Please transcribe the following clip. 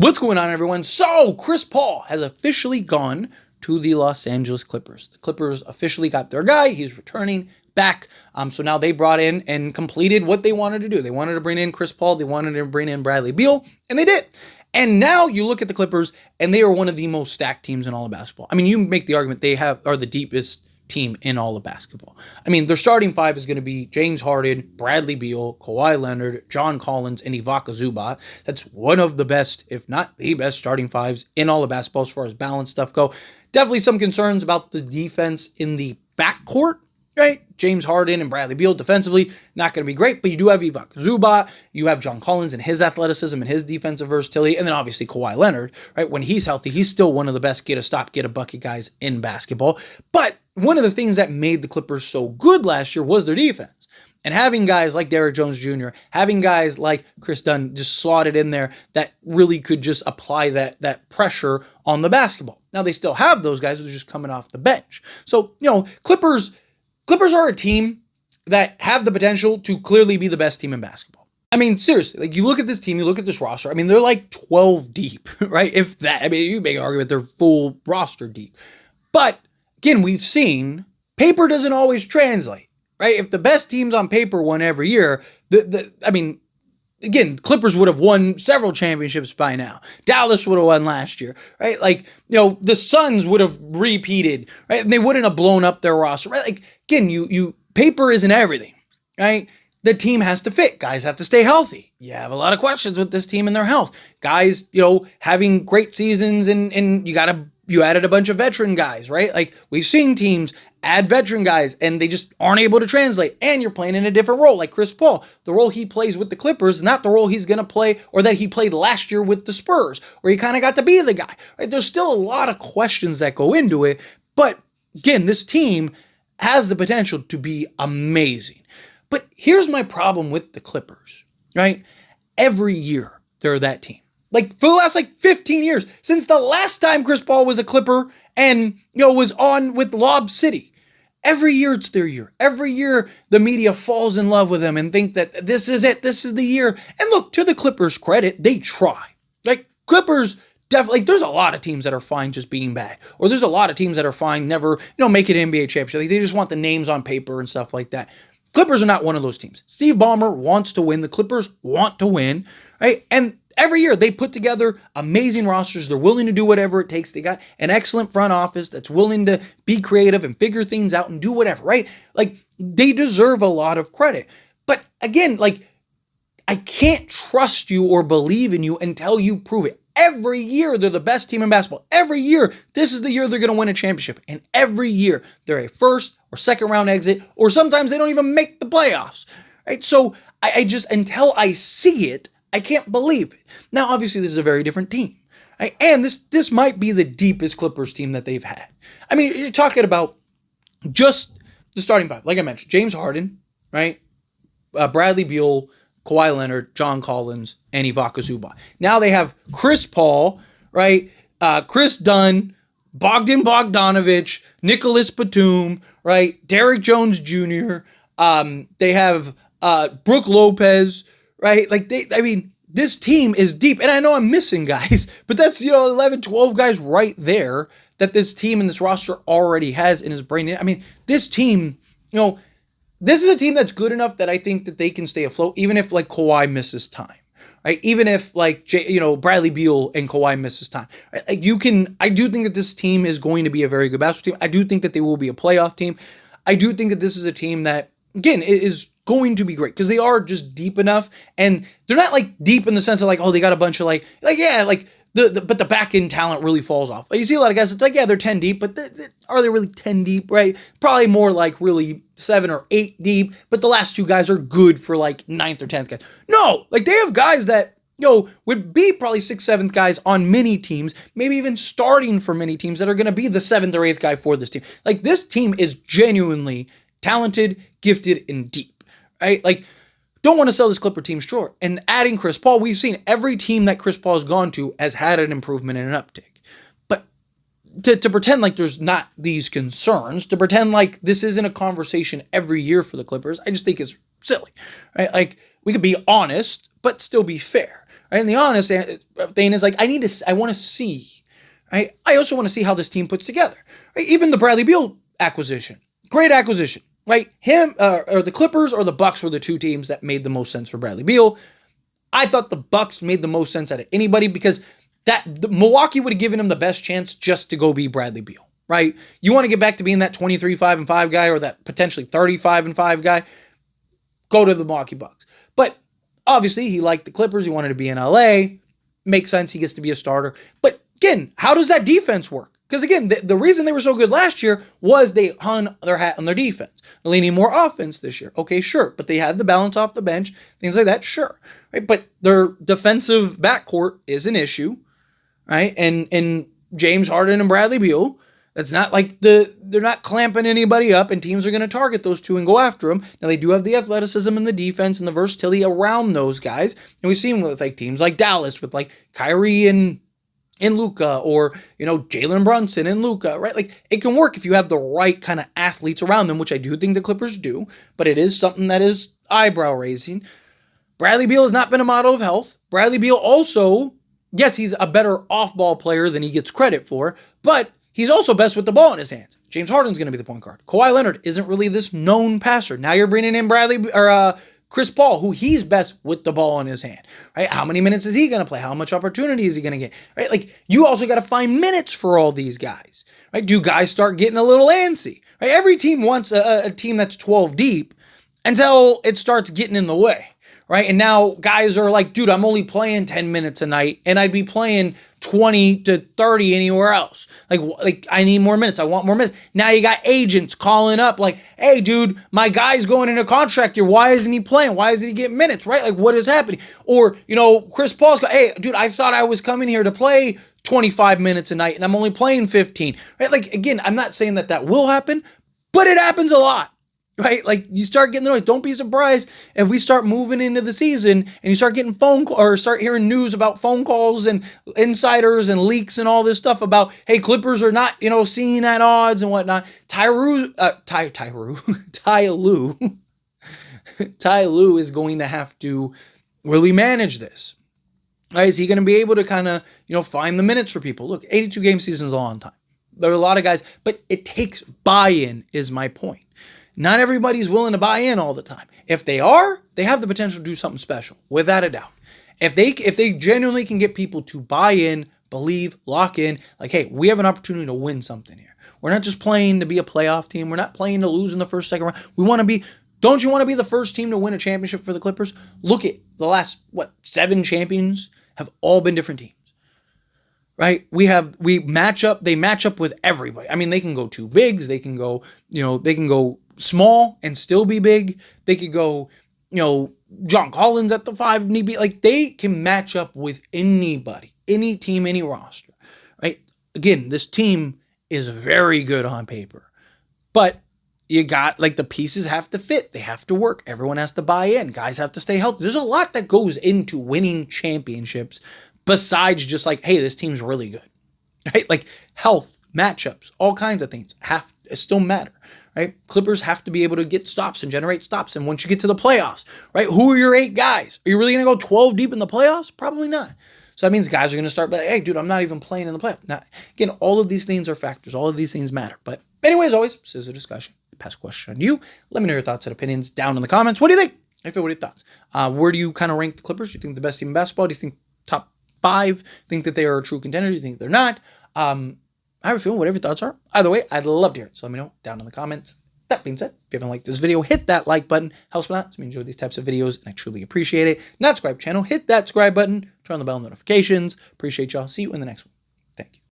What's going on, everyone? So, Chris Paul has officially gone to the Los Angeles Clippers. The Clippers officially got their guy. He's returning back. So now they brought in and completed what they wanted to do. They wanted to bring in Chris Paul. They wanted to bring in Bradley Beal, and they did. And now you look at the Clippers, and they are one of the most stacked teams in all of basketball. I mean, you make the argument they are the deepest team in all of basketball. I mean, their starting five is going to be James Harden, Bradley Beal, Kawhi Leonard, John Collins, and Ivica Zubac. That's one of the best, if not the best, starting fives in all of basketball as far as balance stuff go. Definitely some concerns about the defense in the backcourt, right? James Harden and Bradley Beal defensively, not going to be great, but you do have Ivica Zubac, you have John Collins and his athleticism and his defensive versatility, and then obviously Kawhi Leonard, right? When he's healthy, he's still one of the best get a stop, get a bucket guys in basketball. But one of the things that made the Clippers so good last year was their defense. And having guys like Derrick Jones Jr., having guys like Kris Dunn just slotted in there that really could just apply that pressure on the basketball. Now, they still have those guys who are just coming off the bench. So, Clippers are a team that have the potential to clearly be the best team in basketball. I mean, seriously, like you look at this team, you look at this roster, I mean, they're like 12 deep, right? If that, I mean, you make an argument they're full roster deep. But again, we've seen paper doesn't always translate, right? If the best teams on paper won every year, again, Clippers would have won several championships by now. Dallas would have won last year, right? Like, the Suns would have repeated, right? And they wouldn't have blown up their roster, right? Like, again, paper isn't everything, right? The team has to fit. Guys have to stay healthy. You have a lot of questions with this team and their health. Guys, having great seasons and you added a bunch of veteran guys, right? Like we've seen teams add veteran guys and they just aren't able to translate. And you're playing in a different role, like Chris Paul. The role he plays with the Clippers is not the role he's going to play or that he played last year with the Spurs, where he kind of got to be the guy, right? There's still a lot of questions that go into it. But again, this team has the potential to be amazing. But here's my problem with the Clippers, right? Every year they're that team. Like for the last 15 years, since the last time Chris Paul was a Clipper and was on with Lob City, every year it's their year. Every year the media falls in love with them and think that this is it, this is the year. And look, to the Clippers' credit, they try. Like Clippers definitely, there's a lot of teams that are fine just being bad, or there's a lot of teams that are fine never make it an NBA championship. Like, they just want the names on paper and stuff like that. Clippers are not one of those teams. Steve Ballmer wants to win. The Clippers want to win, right? And every year they put together amazing rosters. They're willing to do whatever it takes. They got an excellent front office that's willing to be creative and figure things out and do whatever, right? Like, they deserve a lot of credit. But again, I can't trust you or believe in you until you prove it. Every year, they're the best team in basketball. Every year, this is the year they're going to win a championship. And every year, they're a first or second round exit, or sometimes they don't even make the playoffs, right? So I just, until I see it, I can't believe it. Now, obviously, this is a very different team, right? And this might be the deepest Clippers team that they've had. I mean, you're talking about just the starting five. Like I mentioned, James Harden, right? Bradley Beal, Kawhi Leonard, John Collins, and Ivica Zubac. Now they have Chris Paul, right? Kris Dunn, Bogdan Bogdanovic, Nicholas Batum, right? Derrick Jones Jr. They have Brook Lopez, right? This team is deep. And I know I'm missing guys, but that's, 11, 12 guys right there that this team and this roster already has in his brain. I mean, this team, this is a team that's good enough that I think that they can stay afloat, even if Kawhi misses time, right? Even if Bradley Beal and Kawhi misses time, right? I do think that this team is going to be a very good basketball team. I do think that they will be a playoff team. I do think that this is a team that, again, is going to be great because they are just deep enough, and they're not deep in the sense of they got a bunch of but the back end talent really falls off. You see a lot of guys, it's they're 10 deep, but are they really 10 deep, right? Probably more really 7 or 8 deep, but the last two guys are good for 9th or 10th guys. No, they have guys that, would be probably 6th, 7th guys on many teams, maybe even starting for many teams that are going to be the 7th or 8th guy for this team. This team is genuinely talented, gifted, and deep, right? Don't want to sell this Clipper team short. And adding Chris Paul, we've seen every team that Chris Paul has gone to has had an improvement and an uptick. But to pretend there's not these concerns, to pretend this isn't a conversation every year for the Clippers, I just think is silly, right? We could be honest, but still be fair, right? And the honest thing is like, I want to see, right? I also want to see how this team puts together, right? Even the Bradley Beal acquisition, great acquisition, right? Him or the Clippers or the Bucks were the two teams that made the most sense for Bradley Beal. I thought the Bucks made the most sense out of anybody because Milwaukee would have given him the best chance just to go be Bradley Beal, right? You want to get back to being that 23-5-5 guy or that potentially 35-5 guy, go to the Milwaukee Bucks. But obviously he liked the Clippers. He wanted to be in LA. Makes sense. He gets to be a starter. But again, how does that defense work? Because again, the reason they were so good last year was they hung their hat on their defense. They're leaning more offense this year. Okay, sure. But they had the balance off the bench, things like that, sure. Right? But their defensive backcourt is an issue, right? And James Harden and Bradley Beal, that's not like they're not clamping anybody up, and teams are going to target those two and go after them. Now, they do have the athleticism and the defense and the versatility around those guys. And we've seen with like teams like Dallas with like Kyrie and Luka, or, Jalen Brunson and Luka, right? Like, it can work if you have the right kind of athletes around them, which I do think the Clippers do, but it is something that is eyebrow raising. Bradley Beal has not been a model of health. Bradley Beal also, yes, he's a better off-ball player than he gets credit for, but he's also best with the ball in his hands. James Harden's going to be the point guard. Kawhi Leonard isn't really this known passer. Now you're bringing in Chris Paul, who he's best with the ball in his hand, right? How many minutes is he going to play? How much opportunity is he going to get, right? Like, you also got to find minutes for all these guys, right? Do guys start getting a little antsy, right? Every team wants a team that's 12 deep until it starts getting in the way, right? And now guys are like, dude, I'm only playing 10 minutes a night, and I'd be playing 20 to 30 anywhere else. Like I need more minutes. I want more minutes. Now you got agents calling up like, hey, dude, my guy's going into contract here. Why isn't he playing? Why isn't he getting minutes, right? Like, what is happening? Or, Chris Paul's going, hey, dude, I thought I was coming here to play 25 minutes a night, and I'm only playing 15, right? Like, again, I'm not saying that will happen, but it happens a lot. Right? Like, you start getting the noise. Don't be surprised if we start moving into the season and you start getting start hearing news about phone calls and insiders and leaks and all this stuff about, hey, Clippers are not, seeing at odds and whatnot. Ty Lue is going to have to really manage this. Right? Is he going to be able to kind of, find the minutes for people? Look, 82 game season is a long time. There are a lot of guys, but it takes buy-in is my point. Not everybody's willing to buy in all the time. If they are, they have the potential to do something special, without a doubt. If they genuinely can get people to buy in, believe, lock in, like, hey, we have an opportunity to win something here. We're not just playing to be a playoff team. We're not playing to lose in the first, second round. We want to be, don't you want to be the first team to win a championship for the Clippers? Look at the last, 7 champions have all been different teams. Right? They match up with everybody. I mean, they can go two bigs, they can go small and still be big. They could go, John Collins at the 5 need be. Like, they can match up with anybody, any team, any roster, right? Again, this team is very good on paper, but you got, like, the pieces have to fit. They have to work. Everyone has to buy in. Guys have to stay healthy. There's a lot that goes into winning championships besides just like, hey, this team's really good, right? Like, health, matchups, all kinds of things still matter. Right? Clippers have to be able to get stops and generate stops. And once you get to the playoffs, right? Who are your 8 guys? Are you really going to go 12 deep in the playoffs? Probably not. So that means guys are going to start, but hey, dude, I'm not even playing in the playoffs. Now, again, all of these things are factors. All of these things matter. But anyway, as always, this is a discussion. Pass a question on you. Let me know your thoughts and opinions down in the comments. What do you think? What are your thoughts? Where do you kind of rank the Clippers? Do you think the best team in basketball? Do you think top 5? Think that they are a true contender? Do you think they're not? I have a feeling whatever your thoughts are. Either way, I'd love to hear it. So let me know down in the comments. That being said, if you haven't liked this video, hit that like button. Helps me out. So we enjoy these types of videos, and I truly appreciate it. Not subscribe channel, hit that subscribe button. Turn on the bell notifications. Appreciate y'all. See you in the next one. Thank you.